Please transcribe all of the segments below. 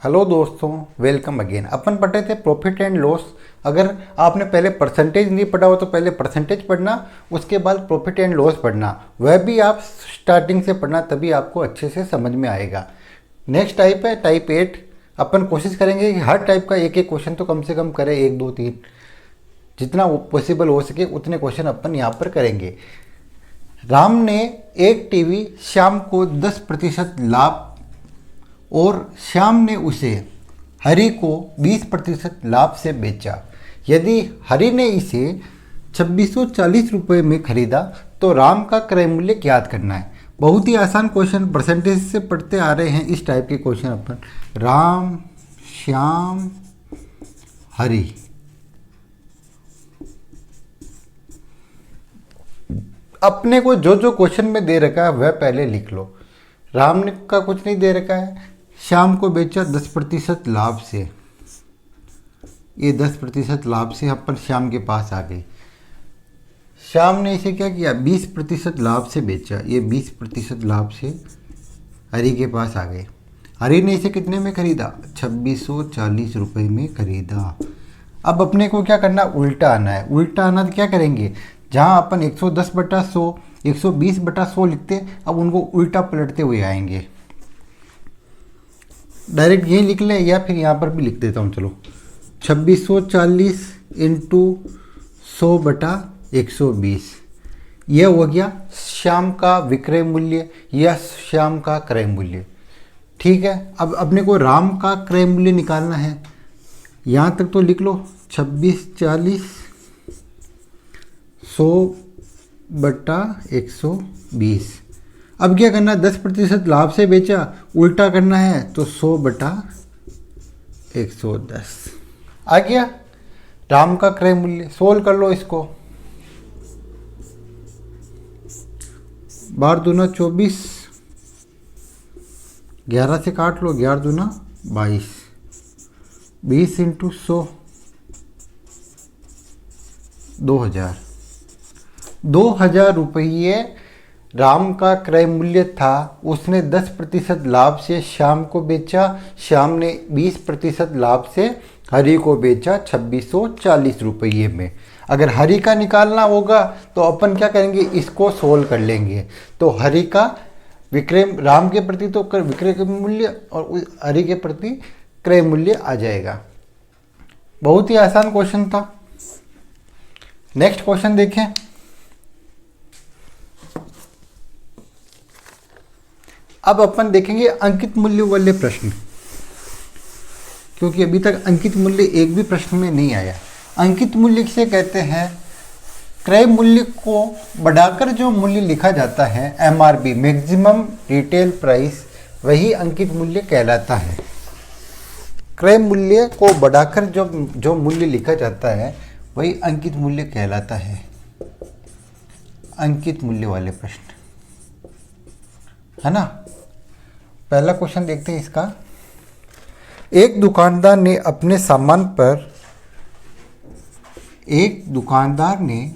Hello दोस्तों, welcome again. अपन पढ़े थे प्रॉफिट एंड लॉस। अगर आपने पहले परसेंटेज नहीं पढ़ा हो तो पहले परसेंटेज पढ़ना, उसके बाद प्रॉफिट एंड लॉस पढ़ना। वह भी आप स्टार्टिंग से पढ़ना, तभी आपको अच्छे से समझ में आएगा। नेक्स्ट टाइप है टाइप 8। अपन कोशिश करेंगे कि हर टाइप का एक एक क्वेश्चन तो कम से कम करें, 1 2 3 जितना पॉसिबल हो सके उतने क्वेश्चन अपन यहाँ पर करेंगे। राम ने एक टीवी श्याम को 10% लाभ और श्याम ने उसे हरि को 20% लाभ से बेचा। यदि हरि ने इसे 2640 रुपये में खरीदा तो राम का क्रय मूल्य ज्ञात करना है। बहुत ही आसान क्वेश्चन, परसेंटेज से पढ़ते आ रहे हैं इस टाइप के क्वेश्चन अपन। राम, श्याम, हरि। अपने को जो जो क्वेश्चन में दे रखा है वह पहले लिख लो। राम ने का कुछ नहीं दे रखा है। श्याम को बेचा 10% लाभ से, ये 10% लाभ से अपन श्याम के पास आ गए। श्याम ने इसे क्या किया, 20% लाभ से बेचा, ये 20% लाभ से हरि के पास आ गए। हरि ने इसे कितने में खरीदा, 2640 रुपये में खरीदा। अब अपने को क्या करना, उल्टा आना है। उल्टा आना तो क्या करेंगे, जहाँ अपन 110/100, 120/100 लिखते, अब उनको उल्टा पलटते हुए आएंगे। डायरेक्ट यही लिख लें या फिर यहाँ पर भी लिख देता हूँ। चलो, 2640 इंटू 100/120, यह हो गया श्याम का विक्रय मूल्य या श्याम का क्रय मूल्य। ठीक है, अब अपने को राम का क्रय मूल्य निकालना है। यहाँ तक तो लिख लो, 2640 100/120। अब क्या करना, 10% लाभ से बेचा, उल्टा करना है तो 100/110 आ गया राम का क्रय मूल्य। सोल्व कर लो इसको। 12 दूना 24, 11 से काट लो, 11 दूना 22, 20 इंटू 100, 2000 रुपये राम का क्रय मूल्य था। उसने 10% लाभ से श्याम को बेचा, श्याम ने 20% लाभ से हरि को बेचा 2640 रुपये में। अगर हरि का निकालना होगा तो अपन क्या करेंगे, इसको सोल्व कर लेंगे। तो हरि का विक्रय, राम के प्रति तो विक्रय मूल्य और हरि के प्रति क्रय मूल्य आ जाएगा। बहुत ही आसान क्वेश्चन था। नेक्स्ट क्वेश्चन देखें। अब अपन देखेंगे अंकित मूल्य वाले प्रश्न, क्योंकि अभी तक अंकित मूल्य एक भी प्रश्न में नहीं आया। अंकित मूल्य किसे कहते हैं, क्रय मूल्य को बढ़ाकर जो मूल्य लिखा जाता है, MRP मैक्सिमम रिटेल प्राइस, वही अंकित मूल्य कहलाता है। क्रय मूल्य को बढ़ाकर जो मूल्य लिखा जाता है वही अंकित मूल्य कहलाता है। अंकित मूल्य वाले प्रश्न, है ना। पहला क्वेश्चन देखते हैं इसका। एक दुकानदार ने अपने सामान पर एक दुकानदार ने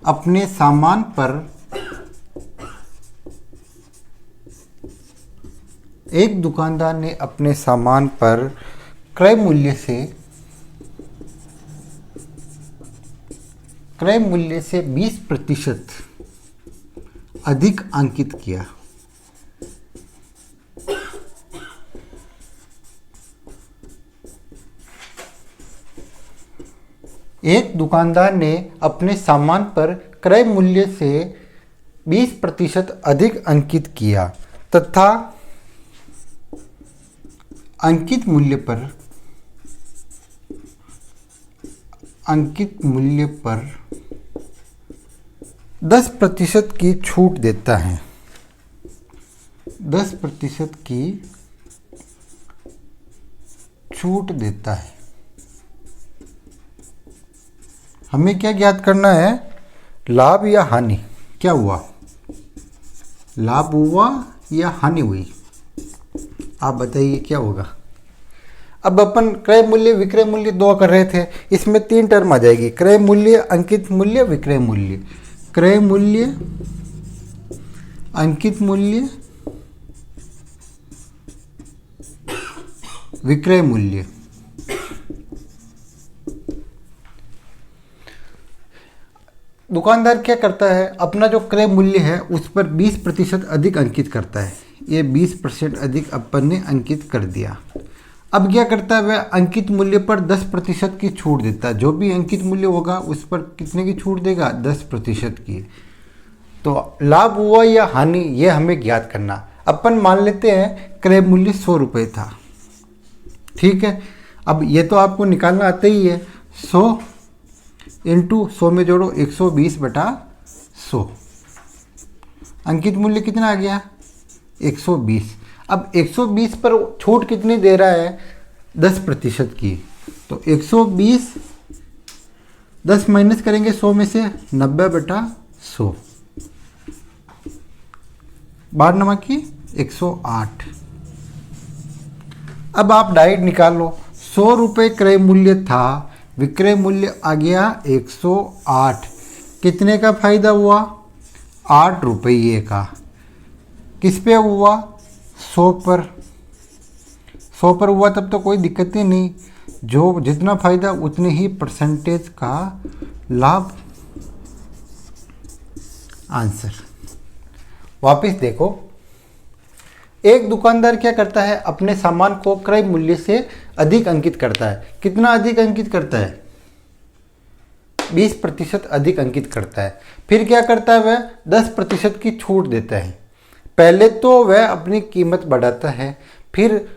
अपने सामान पर क्रय मूल्य से 20% अधिक अंकित किया। एक दुकानदार ने अपने सामान पर क्रय मूल्य से 20% अधिक अंकित किया तथा अंकित मूल्य पर 10% की छूट देता है। 10% की छूट देता है। हमें क्या ज्ञात करना है, लाभ या हानि। क्या हुआ, लाभ हुआ या हानि हुई, आप बताइए क्या होगा। अब अपन क्रय मूल्य विक्रय मूल्य दो कर रहे थे, इसमें तीन टर्म आ जाएगी, क्रय मूल्य, अंकित मूल्य, विक्रय मूल्य। क्रय मूल्य, अंकित मूल्य, विक्रय मूल्य। दुकानदार क्या करता है, अपना जो क्रय मूल्य है उस पर 20% अधिक अंकित करता है। ये 20% अधिक अपन ने अंकित कर दिया। अब क्या करता है, वह अंकित मूल्य पर 10% की छूट देता है। जो भी अंकित मूल्य होगा उस पर कितने की छूट देगा, 10% की। तो लाभ हुआ या हानि, ये हमें ज्ञात करना। अपन मान लेते हैं क्रय मूल्य 100 रुपये था, ठीक है। अब ये तो आपको निकालना आता ही है। 100 इंटू 100 में जोड़ो 120/100। अंकित मूल्य कितना आ गया, 120। अब 120 पर छूट कितनी दे रहा है, 10% की। तो 120, 10 माइनस करेंगे 100 में से, 90/100। 12 नमक की 108। अब आप डायरेक्ट निकाल लो। 100 रुपये क्रय मूल्य था, विक्रय मूल्य आ गया 108। कितने का फायदा हुआ, 8 रुपये का। किस पे हुआ, 100 पर। 100 पर हुआ तब तो कोई दिक्कत ही नहीं, जो जितना फायदा उतने ही परसेंटेज का लाभ। आंसर वापस देखो, एक दुकानदार क्या करता है, अपने सामान को क्रय मूल्य से अधिक अंकित करता है। कितना अधिक अंकित करता है, 20% अधिक अंकित करता है। फिर क्या करता है, वह 10% की छूट देता है। पहले तो वह अपनी कीमत बढ़ाता है, फिर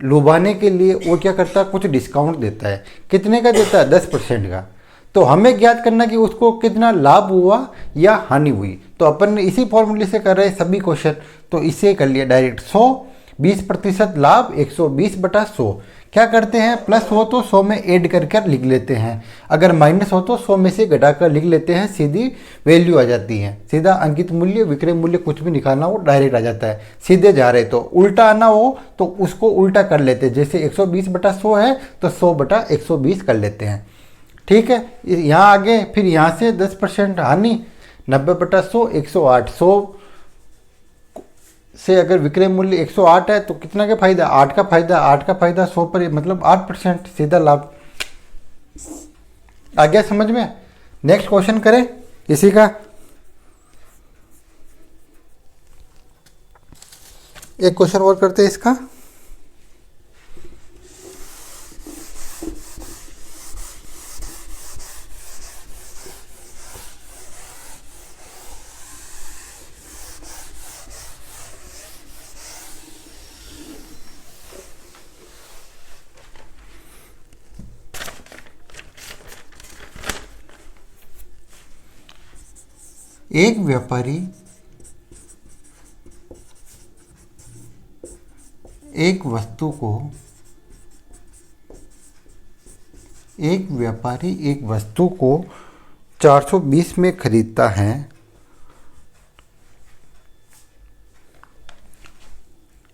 लुभाने के लिए वो क्या करता है, कुछ डिस्काउंट देता है। कितने का देता है, 10% का। तो हमें ज्ञात करना कि उसको कितना लाभ हुआ या हानि हुई। तो अपन ने इसी फॉर्मूले से कर रहे हैं सभी क्वेश्चन, तो इसे कर लिया डायरेक्ट। 100, 20% लाभ 120/100। क्या करते हैं, प्लस हो तो 100 में ऐड करके लिख लेते हैं, अगर माइनस हो तो 100 में से घटाकर लिख लेते हैं, सीधी वैल्यू आ जाती है। सीधा अंकित मूल्य, विक्रय मूल्य कुछ भी निकालना हो डायरेक्ट आ जाता है। सीधे जा रहे तो उल्टा आना हो तो उसको उल्टा कर लेते हैं। जैसे 120/100 है तो 100/120 कर लेते हैं, ठीक है। यहाँ आगे फिर यहाँ से 10% हानि, 90/100, 108। 100 से अगर विक्रय मूल्य 108 है तो कितना का फायदा, 8 का फायदा। 8 का फायदा 100 पर, मतलब 8% सीधा लाभ। आ गया समझ में। नेक्स्ट क्वेश्चन करें इसी का। एक क्वेश्चन और करते हैं इसका। एक व्यापारी एक वस्तु को 420 में खरीदता है।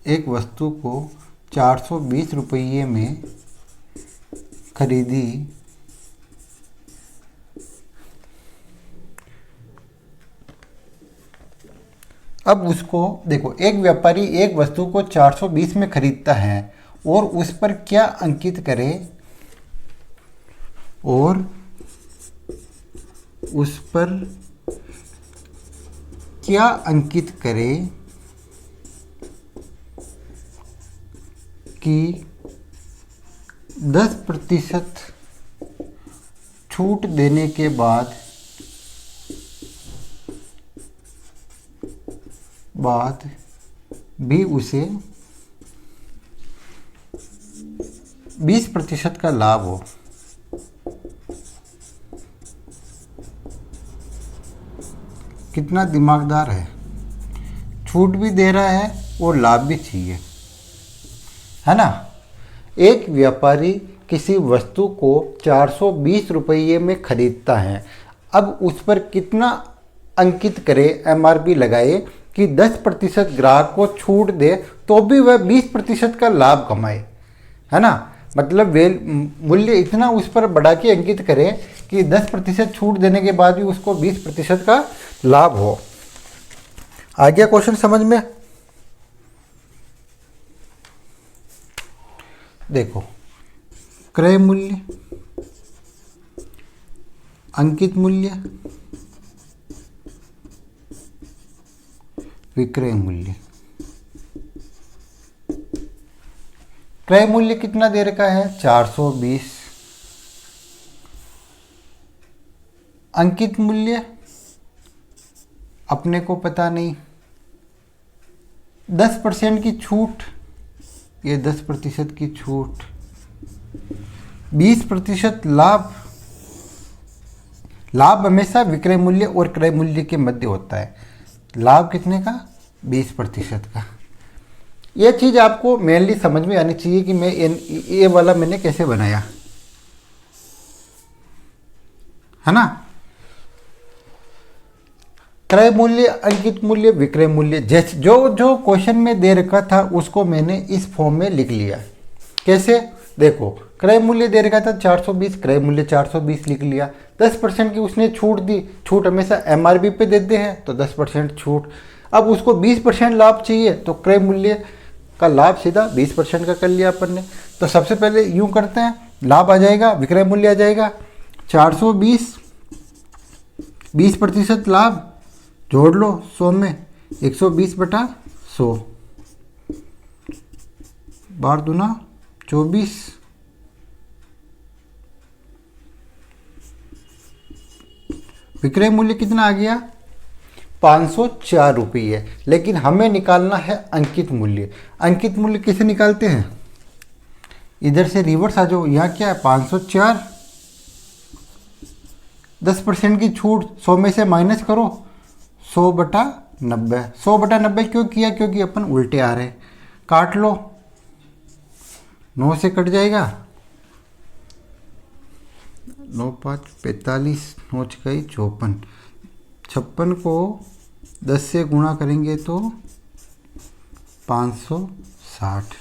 एक वस्तु को 420 रुपये में खरीदी। अब उसको देखो, एक व्यापारी एक वस्तु को 420 में खरीदता है और उस पर क्या अंकित करे, और उस पर क्या अंकित करे कि 10% छूट देने के बाद भी उसे 20% का लाभ हो। कितना दिमागदार है, छूट भी दे रहा है और लाभ भी चाहिए, है ना। एक व्यापारी किसी वस्तु को 420 रुपये में खरीदता है। अब उस पर कितना अंकित करे, MRP लगाए कि 10% ग्राहक को छूट दे तो भी वह 20% का लाभ कमाए, है ना। मतलब मूल्य इतना उस पर बढ़ा के अंकित करें कि 10% छूट देने के बाद भी उसको 20% का लाभ हो। आ गया क्वेश्चन समझ में? देखो, क्रय मूल्य, अंकित मूल्य, विक्रय मूल्य। क्रय मूल्य कितना दे रखा है? 420। अंकित मूल्य अपने को पता नहीं। 10% की छूट, ये 10% की छूट, 20% लाभ। लाभ हमेशा विक्रय मूल्य और क्रय मूल्य के मध्य होता है। लाभ कितने का? 20% का। यह चीज़ आपको मेनली समझ में आनी चाहिए कि मैं ये वाला मैंने कैसे बनाया, है ना। क्रय मूल्य, अंकित मूल्य, विक्रय मूल्य, जैसे जो जो क्वेश्चन में दे रखा था उसको मैंने इस फॉर्म में लिख लिया। कैसे? देखो, क्रय मूल्य दे रखा था 420, क्रय मूल्य 420 लिख लिया। 10% की उसने छूट दी। छूट हमेशा एमआरपी पे देते हैं तो 10% छूट। अब उसको 20% लाभ चाहिए तो क्रय मूल्य का लाभ सीधा 20% का कर लिया अपन ने। तो सबसे पहले यूं करते हैं, लाभ आ जाएगा, विक्रय मूल्य आ जाएगा 420, 20% लाभ जोड़ लो 100 में, 120/100, बार दूना 24। विक्रय मूल्य कितना आ गया? 504 रुपये। लेकिन हमें निकालना है अंकित मूल्य। अंकित मूल्य कैसे निकालते हैं? इधर से रिवर्स आ जाओ। यहाँ क्या है? 504, 10% की छूट, 100 में से माइनस करो, 100/90। 100/90 क्यों किया? क्योंकि अपन उल्टे आ रहे हैं। काट लो, 9 से कट जाएगा, 9 5 45, 9 6 54, 56 को 10 से गुणा करेंगे तो 560।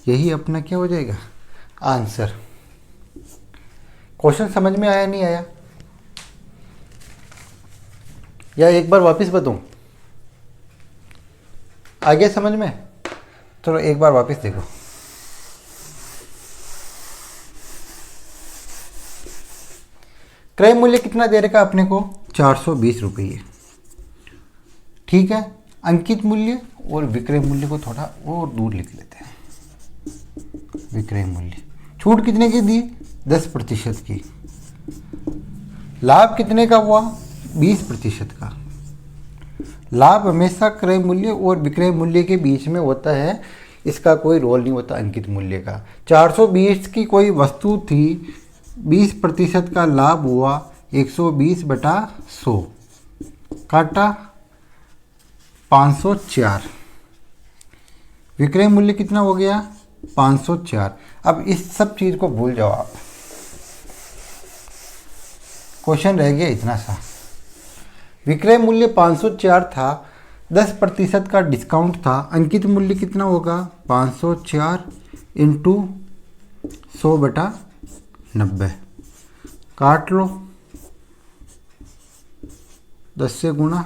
यही अपना क्या हो जाएगा? आंसर। क्वेश्चन समझ में आया नहीं आया? या एक बार वापस बताऊं? आ गया समझ में? चलो एक बार वापस देखो। क्रय मूल्य कितना दे रखा अपने को? 420 रुपये। ठीक है। अंकित मूल्य और विक्रय मूल्य को थोड़ा और दूर लिख लेते हैं। विक्रय मूल्य, छूट कितने की दी? 10% की। लाभ कितने का हुआ? 20% का। लाभ हमेशा क्रय मूल्य और विक्रय मूल्य के बीच में होता है, इसका कोई रोल नहीं होता अंकित मूल्य का। 420 की कोई वस्तु थी, 20% का लाभ हुआ 120/100, काटा 504। विक्रय मूल्य कितना हो गया? 504। अब इस सब चीज़ को भूल जाओ आप, क्वेश्चन रह गया इतना सा। विक्रय मूल्य 504 था, 10% का डिस्काउंट था। अंकित मूल्य कितना होगा? 504 इंटू 100/90, काट लो, 10 से गुणा।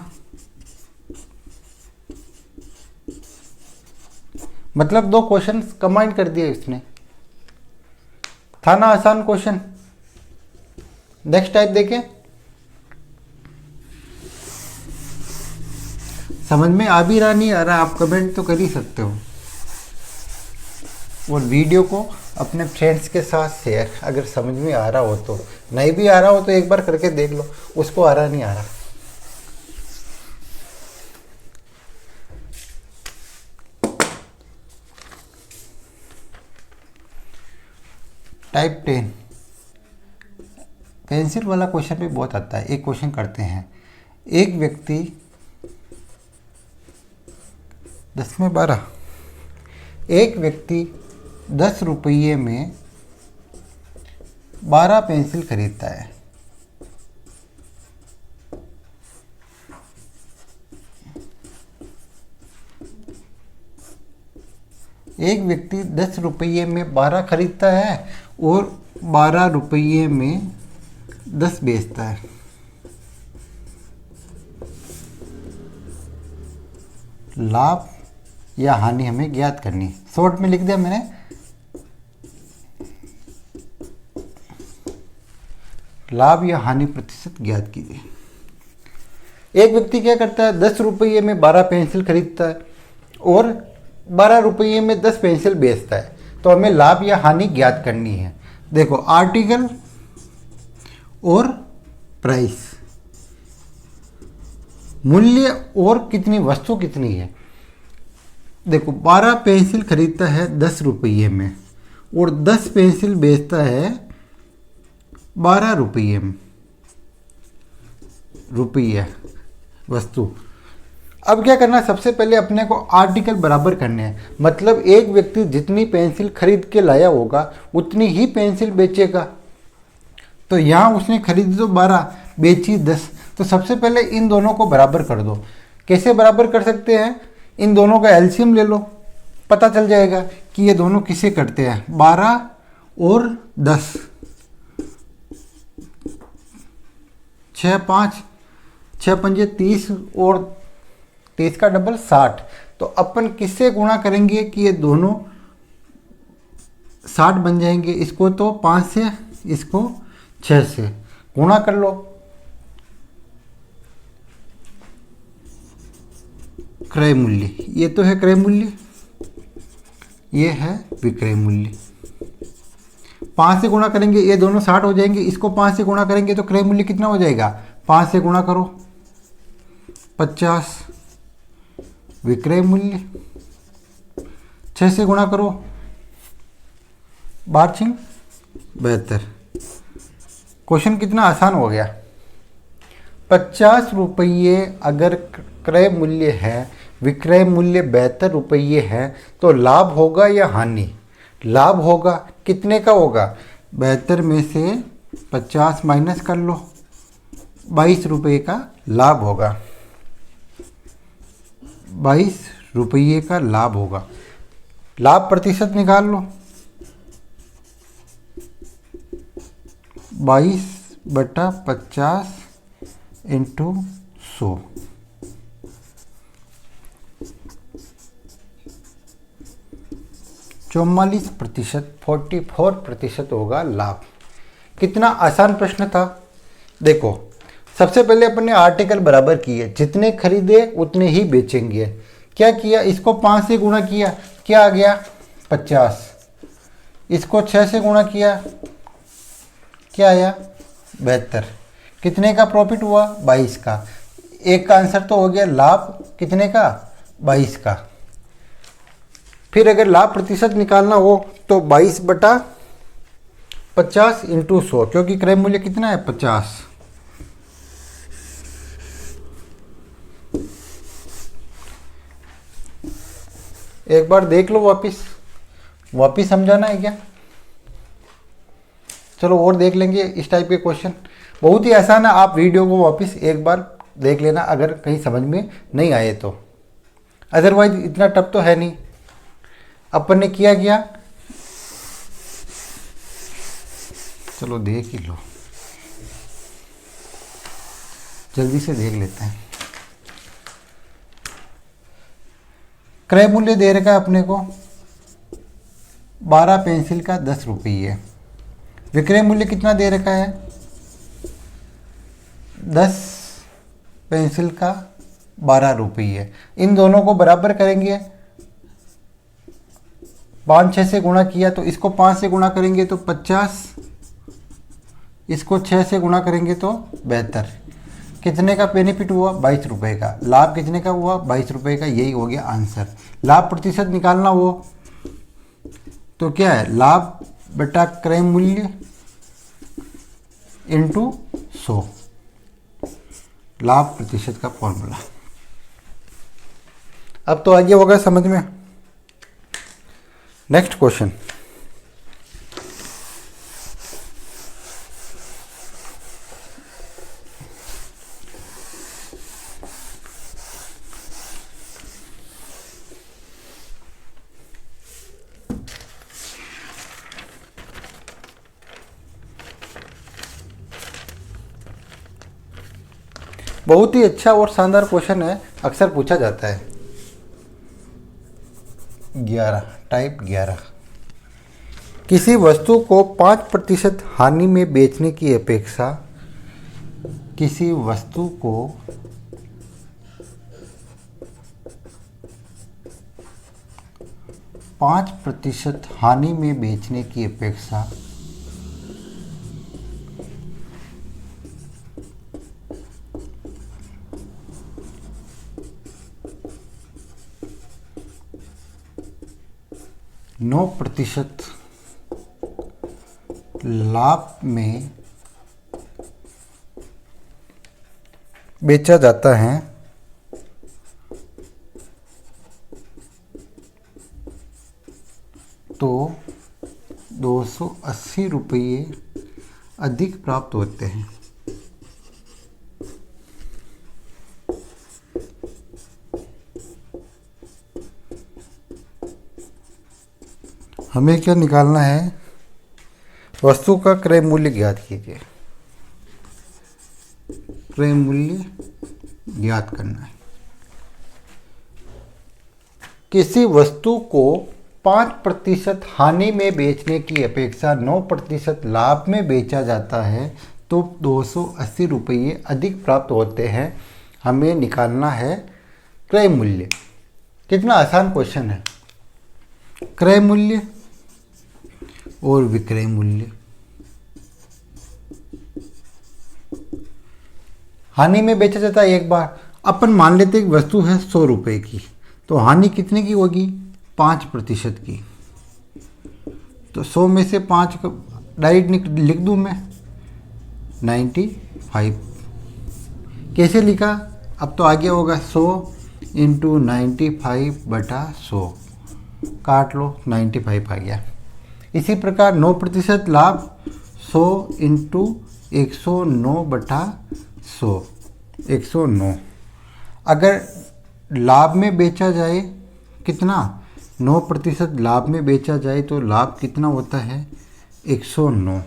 मतलब दो क्वेश्चन कंबाइन कर दिए इसने। था ना आसान क्वेश्चन? नेक्स्ट टाइप देखें। समझ में आ भी रहा नहीं आ रहा, आप कमेंट तो कर ही सकते हो। और वीडियो को अपने फ्रेंड्स के साथ शेयर, अगर समझ में आ रहा हो तो। नहीं भी आ रहा हो तो एक बार करके देख लो, उसको आ रहा नहीं आ रहा। टाइप 10 पेंसिल वाला क्वेश्चन भी बहुत आता है। एक क्वेश्चन करते हैं। एक व्यक्ति 10 में 12, एक व्यक्ति 10 रुपये में 12 पेंसिल खरीदता है। एक व्यक्ति 10 रुपये में 12 खरीदता है और 12 रुपये में 10 बेचता है। लाभ या हानि हमें ज्ञात करनी है। शॉर्ट में लिख दिया मैंने, लाभ या हानि प्रतिशत ज्ञात कीजिए। एक व्यक्ति क्या करता है, 10 रुपये में 12 पेंसिल खरीदता है और 12 रुपये में 10 पेंसिल बेचता है। तो हमें लाभ या हानि ज्ञात करनी है। देखो, आर्टिकल और प्राइस, मूल्य और कितनी वस्तु कितनी है। देखो, 12 पेंसिल खरीदता है 10 रुपये में और 10 पेंसिल बेचता है 12 रुपये में। रुपये वस्तु। अब क्या करना है, सबसे पहले अपने को आर्टिकल बराबर करने हैं। मतलब एक व्यक्ति जितनी पेंसिल खरीद के लाया होगा उतनी ही पेंसिल बेचेगा। तो यहाँ उसने खरीदी तो 12, बेची 10। तो सबसे पहले इन दोनों को बराबर कर दो। कैसे बराबर कर सकते हैं, इन दोनों का एलसीएम ले लो, पता चल जाएगा कि ये दोनों किसे करते हैं। 12 और 10, 6 5 6 पंजे 30 और 30 का डबल 60। तो अपन किससे गुणा करेंगे कि ये दोनों 60 बन जाएंगे। इसको तो 5 से, इसको 6 से गुणा कर लो। क्रय मूल्य, ये तो है क्रय मूल्य, ये है विक्रय मूल्य। 5 से गुणा करेंगे, ये दोनों 60 हो जाएंगे। इसको 5 से गुणा करेंगे तो क्रय मूल्य कितना हो जाएगा, 5 से गुणा करो 50 विक्रय मूल्य। 6 से गुणा करो 12 72। क्वेश्चन कितना आसान हो गया। 50 रुपये अगर क्रय मूल्य है, विक्रय मूल्य 72 रुपये है, तो लाभ होगा या हानि। लाभ होगा। कितने का होगा, 72 में से 50 माइनस कर लो, 22 रुपये का लाभ होगा। 22 रुपये का लाभ होगा। लाभ प्रतिशत निकाल लो, 22/50 इंटू 100। 44%, 44% होगा लाभ। कितना आसान प्रश्न था। देखो, सबसे पहले अपन ने आर्टिकल बराबर किए, जितने खरीदे उतने ही बेचेंगे। क्या किया, इसको 5 से गुणा किया, क्या आ गया 50। इसको 6 से गुणा किया, क्या आया 72। कितने का प्रॉफिट हुआ, 22 का। एक का आंसर तो हो गया लाभ, कितने का, 22 का। फिर अगर लाभ प्रतिशत निकालना हो तो 22/50 इंटू 100, क्योंकि क्रय मूल्य कितना है 50। एक बार देख लो, वापिस समझाना है क्या। चलो और देख लेंगे इस टाइप के क्वेश्चन, बहुत ही आसान है। आप वीडियो को वापस एक बार देख लेना अगर कहीं समझ में नहीं आए तो, अदरवाइज इतना टफ तो है नहीं। अपन ने किया क्या, चलो देख ही लो, जल्दी से देख लेते हैं। क्रय मूल्य दे रखा है अपने को 12 पेंसिल का 10 रुपये। विक्रय मूल्य कितना दे रखा है, 10 पेंसिल का 12 रुपये। इन दोनों को बराबर करेंगे, 5 6 से गुणा किया तो इसको 5 से गुणा करेंगे तो 50, इसको 6 से गुणा करेंगे तो 72। कितने का बेनिफिट हुआ, 22 रुपये का। लाभ कितने का हुआ, 22 रुपये का। यही हो गया आंसर। लाभ प्रतिशत निकालना हो तो क्या है, लाभ बटा क्रय मूल्य इंटू 100, लाभ प्रतिशत का फॉर्मूला। अब तो आगे होगा समझ में। नेक्स्ट क्वेश्चन, बहुत ही अच्छा और शानदार क्वेश्चन है, अक्सर पूछा जाता है। 11 टाइप 11, किसी वस्तु को 5% हानि में बेचने की अपेक्षा, किसी वस्तु को 5% हानि में बेचने की अपेक्षा 9% लाभ में बेचा जाता है तो 280 रुपये अधिक प्राप्त होते हैं। हमें क्या निकालना है, वस्तु का क्रय मूल्य ज्ञात कीजिए। क्रय मूल्य ज्ञात करना है। किसी वस्तु को 5% हानि में बेचने की अपेक्षा 9% लाभ में बेचा जाता है तो 280 रुपये अधिक प्राप्त होते हैं। हमें निकालना है क्रय मूल्य। कितना आसान क्वेश्चन है। क्रय मूल्य और विक्रय मूल्य। हानि में बेचा जाता है एक बार। अपन मान लेते एक वस्तु है 100 रुपये की, तो हानि कितने की होगी, 5% की। तो 100 में से 5 डायरेक्ट लिख दूँ मैं 95। कैसे लिखा, अब तो आगे होगा 100 इंटू 95/100, काट लो 95 आ गया। इसी प्रकार 9% लाभ 100 इंटू 109/100, 109। अगर लाभ में बेचा जाए कितना, 9% लाभ में बेचा जाए तो लाभ कितना होता है, 109।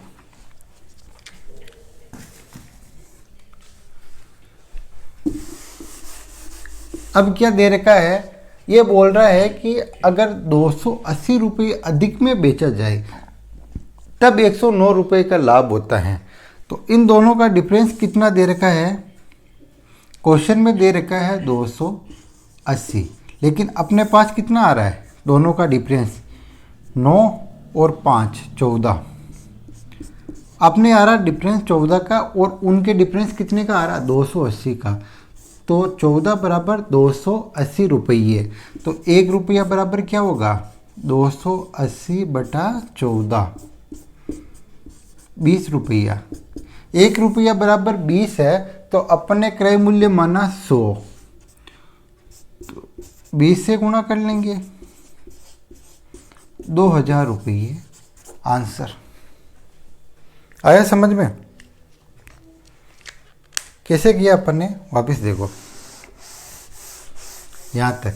अब क्या दे रखा है, ये बोल रहा है कि अगर 280 रुपये अधिक में बेचा जाए तब 109 रुपये का लाभ होता है। तो इन दोनों का डिफरेंस कितना दे रखा है, क्वेश्चन में दे रखा है 280, लेकिन अपने पास कितना आ रहा है, दोनों का डिफरेंस 9 और 5 14। अपने आ रहा डिफरेंस 14 का और उनके डिफरेंस कितने का आ रहा, 280 का। तो 14 बराबर 280 रुपये। तो 1 रुपया बराबर क्या होगा, 280/14, 20 रुपया। 1 रुपया बराबर 20 है, तो अपने क्रय मूल्य माना 100, तो 20 से गुणा कर लेंगे, 2000 रुपये आंसर। आया समझ में, कैसे किया अपन ने, वापस देखो यहाँ तक।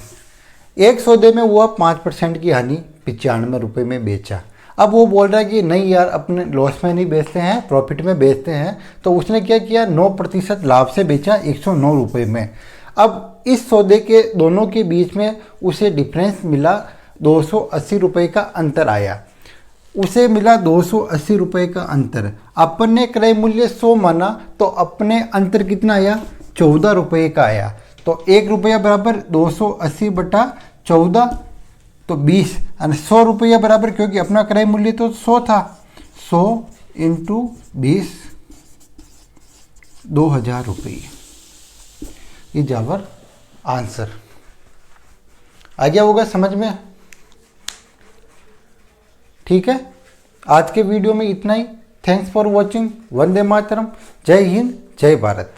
एक सौदे में हुआ 5% की हानि, 95 रुपये में बेचा। अब वो बोल रहा है कि नहीं यार, अपने लॉस में नहीं बेचते हैं, प्रॉफिट में बेचते हैं। तो उसने क्या किया, 9% लाभ से बेचा 109 रुपये में। अब इस सौदे के दोनों के बीच में उसे डिफरेंस मिला, 280 रुपये का अंतर आया। उसे मिला 280 रुपये का अंतर। अपन ने क्रय मूल्य 100 माना, तो अपने अंतर कितना आया, 14 रुपये का आया। तो 1 रुपया बराबर 280/14, तो 20, 100 रुपया बराबर, क्योंकि अपना क्रय मूल्य तो 100 था, 100 इंटू 20, 2000 रुपये इज आवर आंसर। आ गया होगा समझ में, ठीक है। आज के वीडियो में इतना ही। Thanks for watching. वंदे मातरम। जय हिंद, जय भारत।